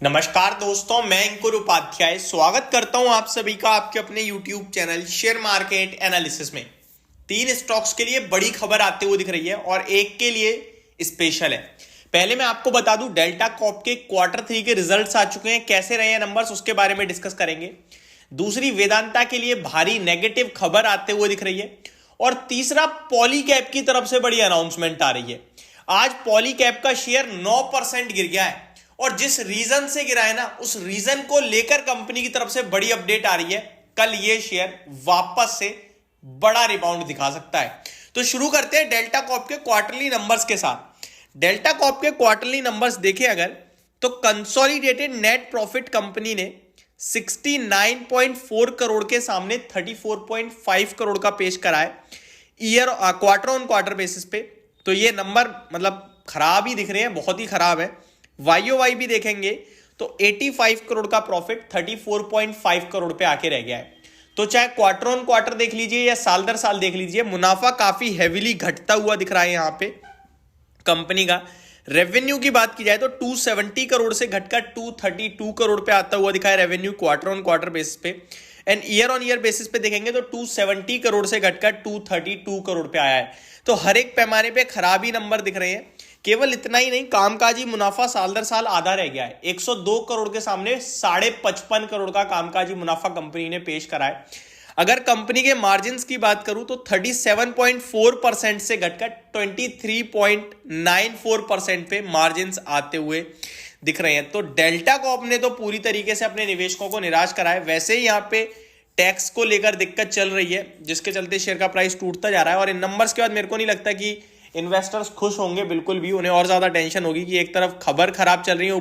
नमस्कार दोस्तों, मैं अंकुर उपाध्याय स्वागत करता हूं आप सभी का आपके अपने YouTube channel share market analysis में। तीन स्टॉक्स के लिए बड़ी खबर आते हुए दिख रही है और एक के लिए स्पेशल है। पहले मैं आपको बता दूं, डेल्टा कॉर्प के Q3 के रिजल्ट्स आ चुके हैं, कैसे रहे हैं नंबर्स उसके बारे में डिस्कस करेंगे। दूसरी, वेदांता के लिए भारी नेगेटिव खबर आते हुए दिख रही है। और तीसरा, पॉलीकैब की तरफ से बड़ी अनाउंसमेंट आ रही है। आज पॉलीकैब का शेयर 9% गिर गया है और जिस रीजन से गिरा है ना, उस रीजन को लेकर कंपनी की तरफ से बड़ी अपडेट आ रही है। कल ये शेयर वापस से बड़ा रिबाउंड दिखा सकता है। तो शुरू करते हैं डेल्टा कॉर्प के क्वार्टरली नंबर्स के साथ। डेल्टा कॉर्प के क्वार्टरली नंबर्स देखें अगर, तो कंसोलिडेटेड नेट प्रॉफिट कंपनी ने 69.4 करोड़ के सामने 34.5 करोड़ का पेश करा है क्वार्टर ऑन क्वार्टर बेसिस पे। तो ये नंबर मतलब खराब ही दिख रहे हैं, बहुत ही खराब है। YOY भी देखेंगे तो 85 करोड़ का प्रॉफिट 34.5 करोड़ पे आके रह गया है। तो चाहे क्वार्टर ऑन क्वार्टर देख लीजिए या साल दर साल देख लीजिए, मुनाफा काफी हेविली घटता हुआ दिख रहा है। यहां पे कंपनी का रेवेन्यू की बात की जाए तो 270 करोड़ से घटकर 232 करोड़ पे आता हुआ दिखा है revenue quarter on quarter basis पे। And year on year basis पे देखेंगे तो 270 करोड़ से घटकर 232 करोड़ पे आया है। तो हर एक पैमाने पे खराबी नंबर दिख रहे हैं। केवल इतना ही नहीं, कामकाजी मुनाफा साल दर साल आधा रह गया है। 102 करोड़ के सामने 55.5 करोड़ का कामकाजी मुनाफा कंपनी ने पेश करा है। अगर कंपनी के मार्जिन्स की बात करूं तो 37.4% से घटकर 23.94% पे मार्जिन्स आते हुए दिख रहे हैं। तो डेल्टा कॉर्प ने तो पूरी तरीके से अपने निवेशकों को निराश करा है। वैसे ही यहां पे टैक्स को लेकर दिक्कत चल रही है, जिसके चलते शेयर का प्राइस टूटता जा रहा है। और इन नंबर्स के बाद मेरे को नहीं लगता कि इन्वेस्टर्स खुश होंगे, बिल्कुल भी। उन्हें और ज्यादा टेंशन होगी कि एक तरफ खबर खराब चल रही है,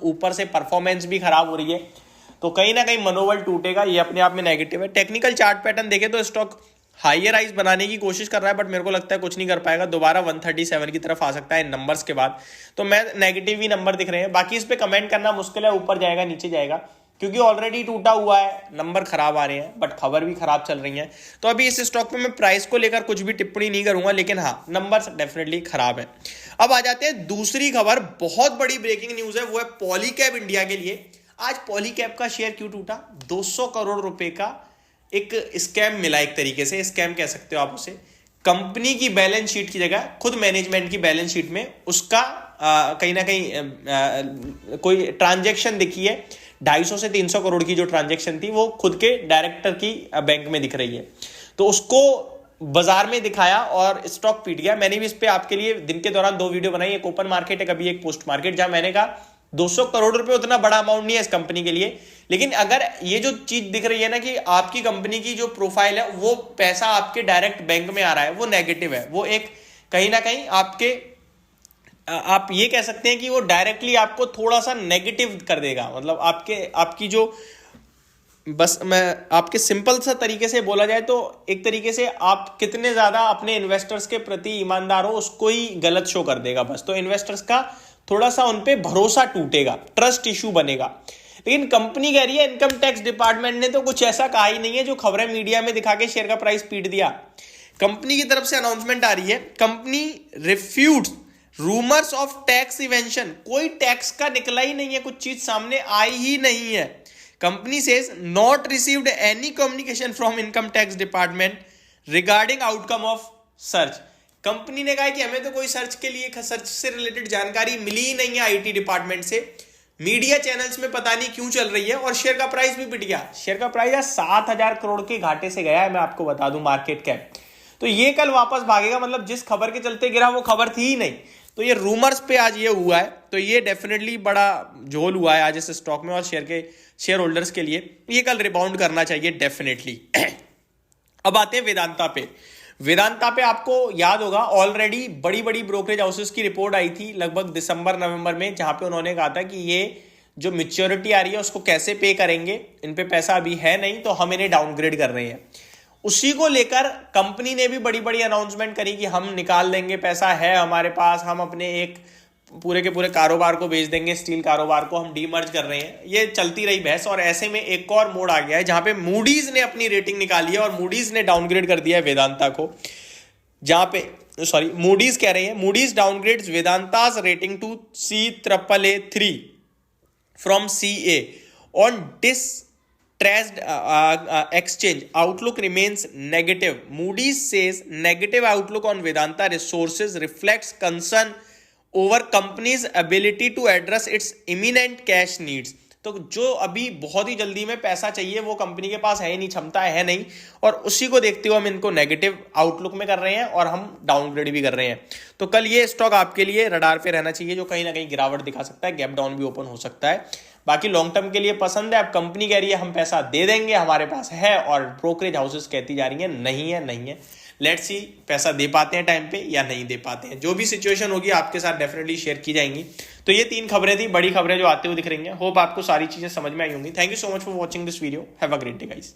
ऊपर से परफॉर्मेंस भी खराब हो रही है, तो कहीं ना कहीं मनोबल टूटेगा। ये अपने आप में नेगेटिव है। टेक्निकल चार्ट पैटर्न देखें तो स्टॉक हायर राइज बनाने की कोशिश कर रहा है, बट मेरे को लगता है कुछ नहीं कर पाएगा। दोबारा 137 की तरफ आ सकता है इन नंबर्स के बाद। तो मैं नेगेटिव ही नंबर दिख रहे हैं। बाकी इस पे कमेंट करना मुश्किल है, ऊपर जाएगा नीचे जाएगा, क्योंकि ऑलरेडी टूटा हुआ है, नंबर खराब आ रहे हैं, बट खबर भी खराब चल रही है। तो अभी इस स्टॉक पे मैं प्राइस को लेकर कुछ भी टिप्पणी नहीं करूंगा, लेकिन हाँ, नंबर डेफिनेटली खराब है। अब आ जाते हैं दूसरी खबर। बहुत बड़ी ब्रेकिंग न्यूज है, वो है पॉलीकैब इंडिया के लिए। आज पॉलीकैब का शेयर क्यों टूटा? 200 करोड़ रुपए का एक स्कैम मिला, एक तरीके से स्कैम कह सकते हो आप उसे। कंपनी की बैलेंस शीट की जगह खुद मैनेजमेंट की बैलेंस शीट में उसका कहीं ना कहीं कोई ट्रांजैक्शन दिखी है। 250 से 300 करोड़ की जो ट्रांजैक्शन थी वो खुद के डायरेक्टर की बैंक में दिख रही है। तो उसको बाजार में दिखाया और स्टॉक पीट गया। मैंने भी इस पे आपके लिए दिन के दौरान 2 वीडियो बनाई, एक ओपन मार्केट है, कभी एक पोस्ट मार्केट, जहां मैंने कहा 200 करोड़ रुपए उतना बड़ा अमाउंट नहीं है इस कंपनी के लिए। लेकिन अगर ये जो चीज दिख रही है ना कि आपकी कंपनी की जो प्रोफाइल है, वो पैसा आपके डायरेक्ट बैंक में आ रहा है, वो नेगेटिव है। वो एक कहीं ना कहीं आप ये कह सकते हैं कि वो डायरेक्टली आपको थोड़ा सा नेगेटिव कर देगा। मतलब आपकी जो, बस मैं आपके सिंपल सा तरीके से बोला जाए तो एक तरीके से आप कितने ज्यादा अपने इन्वेस्टर्स के प्रति ईमानदार हो उसको ही गलत शो कर देगा बस। तो इन्वेस्टर्स का थोड़ा सा उन पे भरोसा टूटेगा, ट्रस्ट इशू बनेगा। लेकिन कंपनी कह रही है, इनकम टैक्स डिपार्टमेंट ने तो कुछ ऐसा कहा ही नहीं है जो खबरें मीडिया में दिखा के शेयर का प्राइस पीट दिया। कंपनी की तरफ से अनाउंसमेंट आ रही है, कंपनी रिफ्यूट्स रूमर्स ऑफ टैक्स इवेंशन। कोई टैक्स का निकला ही नहीं है, कुछ चीज सामने आई ही नहीं है। Company says not received any communication from income tax department regarding outcome of search. Company ने कहा कि हमें तो कोई सर्च से रिलेटेड जानकारी मिली ही नहीं है आईटी डिपार्टमेंट से। मीडिया चैनल्स में पता नहीं क्यों चल रही है और शेयर का प्राइस भी पिट गया। शेयर का प्राइस 7,000 करोड़ के घाटे से गया है, मैं आपको बता दूं, मार्केट कैप। तो ये कल वापस भागेगा, मतलब जिस खबर के चलते गिरा वो खबर थी ही नहीं। तो ये रूमर्स पे आज ये हुआ है, तो ये डेफिनेटली बड़ा झोल हुआ है आज इस स्टॉक में। और शेयर होल्डर्स के लिए ये कल रिबाउंड करना चाहिए डेफिनेटली। अब आते हैं वेदांता पे। वेदांता पे आपको याद होगा, ऑलरेडी बड़ी बड़ी ब्रोकरेज हाउसेस की रिपोर्ट आई थी लगभग दिसंबर नवंबर में, जहां पे उन्होंने कहा था कि ये जो मैच्योरिटी आ रही है उसको कैसे पे करेंगे, इन पे पैसा अभी है नहीं तो हम इन्हें डाउनग्रेड कर रहे हैं। उसी को लेकर कंपनी ने भी बड़ी बड़ी अनाउंसमेंट करी कि हम निकाल देंगे, पैसा है हमारे पास, हम अपने एक पूरे के पूरे कारोबार को बेच देंगे, स्टील कारोबार को हम डीमर्ज कर रहे हैं। ये चलती रही बहस और ऐसे में एक और मोड़ आ गया है जहां पे मूडीज ने अपनी रेटिंग निकाली है और मूडीज ने डाउनग्रेड कर दिया है वेदांता को। जहां पे मूडीज कह रही है, Moody's downgrades Vedanta's rating to C AAA3 from CA on distressed exchange. Outlook remains negative. Moody's says negative outlook on Vedanta Resources reflects concern over company's ability to address its imminent cash needs. तो जो अभी बहुत ही जल्दी में पैसा चाहिए वो company के पास है ही नहीं, क्षमता है नहीं, और उसी को देखते हुए हम इनको नेगेटिव आउटलुक में कर रहे हैं और हम डाउनग्रेड भी कर रहे हैं। तो कल ये स्टॉक आपके लिए रडार पे रहना चाहिए, जो कहीं ना कहीं गिरावट दिखा सकता है, गैप डाउन भी ओपन हो सकता है। बाकी लॉन्ग टर्म के लिए पसंद है। अब कंपनी कह रही है हम पैसा दे देंगे, हमारे पास है, और ब्रोकरेज हाउसेस कहती जा रही है नहीं है नहीं है। लेट्स सी पैसा दे पाते हैं टाइम पे या नहीं दे पाते हैं। जो भी सिचुएशन होगी आपके साथ डेफिनेटली शेयर की जाएंगी। तो ये 3 खबरें थी, बड़ी खबरें जो आते हुए दिख रही हैं। होप आपको सारी चीजें समझ में आई होंगी। Thank you so much for watching this video. Have a great day guys.